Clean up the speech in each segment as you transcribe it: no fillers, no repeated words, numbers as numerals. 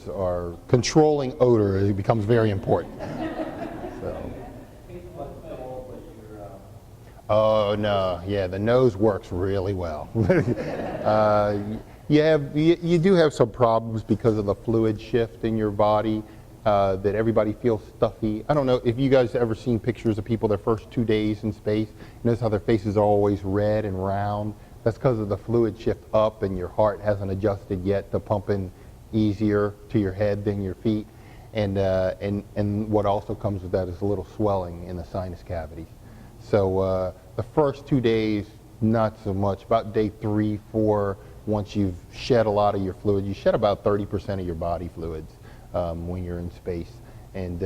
are controlling odor, it becomes very important. So. Oh no, yeah, the nose works really well. You do have some problems because of the fluid shift in your body, that everybody feels stuffy. I don't know if you guys ever seen pictures of people their first 2 days in space. You notice how their faces are always red and round? That's because of the fluid shift up, and your heart hasn't adjusted yet to pumping easier to your head than your feet. And what also comes with that is a little swelling in the sinus cavities. So the first 2 days, not so much. About day 3, 4, once you've shed a lot of your fluid, you shed about 30% of your body fluids when you're in space. And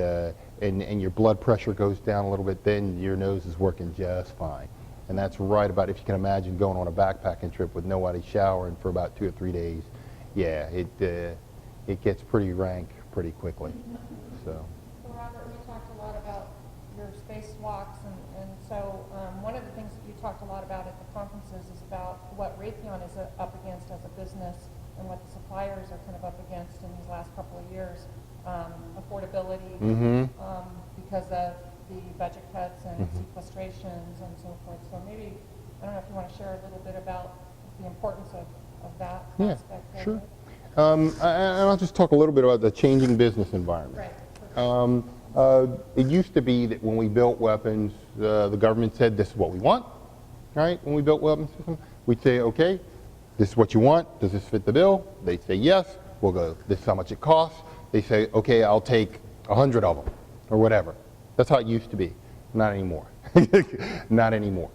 your blood pressure goes down a little bit, then your nose is working just fine. And that's right about, if you can imagine going on a backpacking trip with nobody showering for about 2 or 3 days. Yeah, it gets pretty rank pretty quickly. So Robert, we talked a lot about your spacewalks, and so one of the things that you talked a lot about at the conferences is about what Raytheon is up against as a business and what the suppliers are kind of up against in these last couple of years. Affordability, because of the budget cuts and sequestrations and so forth. So maybe, I don't know if you want to share a little bit about the importance of that aspect. Sure. I'll just talk a little bit about the changing business environment. Right. It used to be that when we built weapons, the government said, this is what we want, right? When we built weapons systems, we'd say, okay, this is what you want. Does this fit the bill? They'd say yes. We'll go, this is how much it costs. They say, okay, I'll take 100 of them, or whatever. That's how it used to be. Not anymore. Not anymore.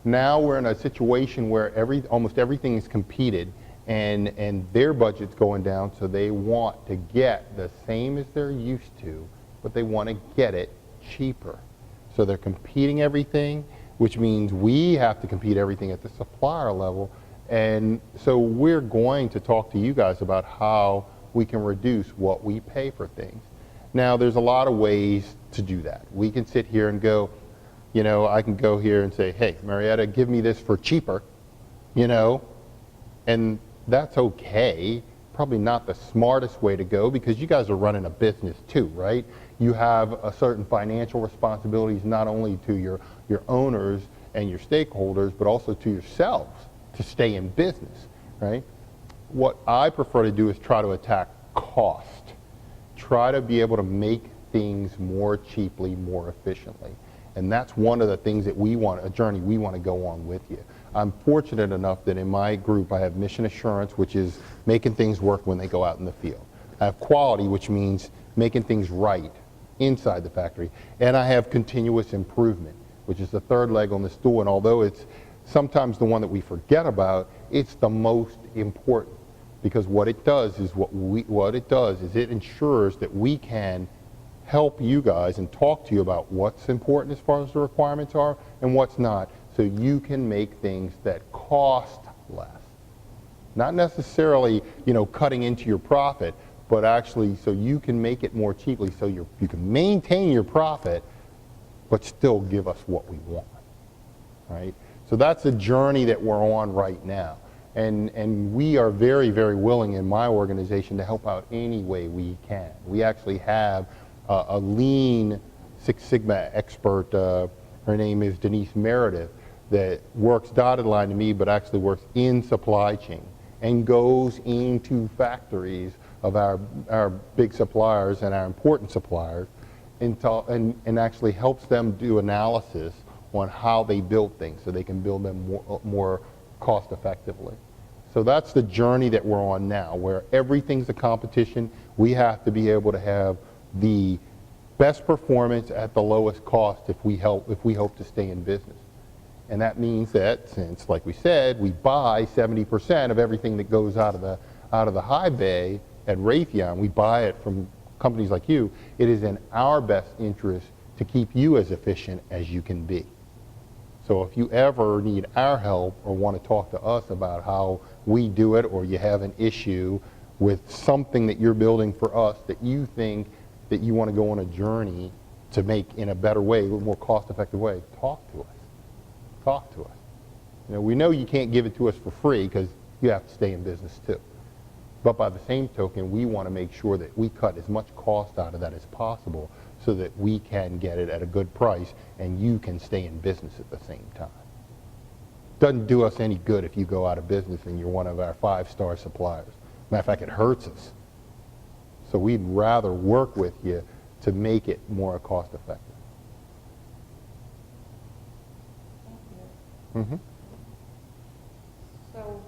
Now we're in a situation where almost everything is competed, and their budget's going down, so they want to get the same as they're used to, but they want to get it cheaper. So they're competing everything, which means we have to compete everything at the supplier level. And so we're going to talk to you guys about how we can reduce what we pay for things. Now, there's a lot of ways to do that. We can sit here and go, you know, I can go here and say, hey, Murrietta, give me this for cheaper, you know, and that's okay. Probably not the smartest way to go, because you guys are running a business too, right? You have a certain financial responsibilities, not only to your owners and your stakeholders, but also to yourselves to stay in business, right? What I prefer to do is try to attack cost. Try to be able to make things more cheaply, more efficiently. And that's one of the things that we want, a journey we want to go on with you. I'm fortunate enough that in my group I have mission assurance, which is making things work when they go out in the field. I have quality, which means making things right inside the factory. And I have continuous improvement, which is the third leg on the stool. And although it's sometimes the one that we forget about, it's the most important. Because what it does is it ensures that we can help you guys and talk to you about what's important as far as the requirements are and what's not, so you can make things that cost less. Not necessarily, you know, cutting into your profit, but actually so you can make it more cheaply, so you can maintain your profit but still give us what we want, right? So that's a journey that we're on right now. And we are very, very willing in my organization to help out any way we can. We actually have a lean Six Sigma expert, her name is Denise Meredith, that works dotted line to me, but actually works in supply chain and goes into factories of our big suppliers and our important suppliers and actually helps them do analysis on how they build things so they can build them more cost effectively. So that's the journey that we're on now, where everything's a competition. We have to be able to have the best performance at the lowest cost if we hope to stay in business. And that means that, since, like we said, we buy 70% of everything that goes out of the high bay at Raytheon, we buy it from companies like you, it is in our best interest to keep you as efficient as you can be. So if you ever need our help or want to talk to us about how we do it, or you have an issue with something that you're building for us that you think that you want to go on a journey to make in a better way, a little more cost-effective way, talk to us. Talk to us. You know, we know you can't give it to us for free because you have to stay in business too. But by the same token, we want to make sure that we cut as much cost out of that as possible so that we can get it at a good price and you can stay in business at the same time. Doesn't do us any good if you go out of business and you're one of our 5-star suppliers. Matter of fact, it hurts us. So we'd rather work with you to make it more cost effective. Thank you. Mm-hmm. So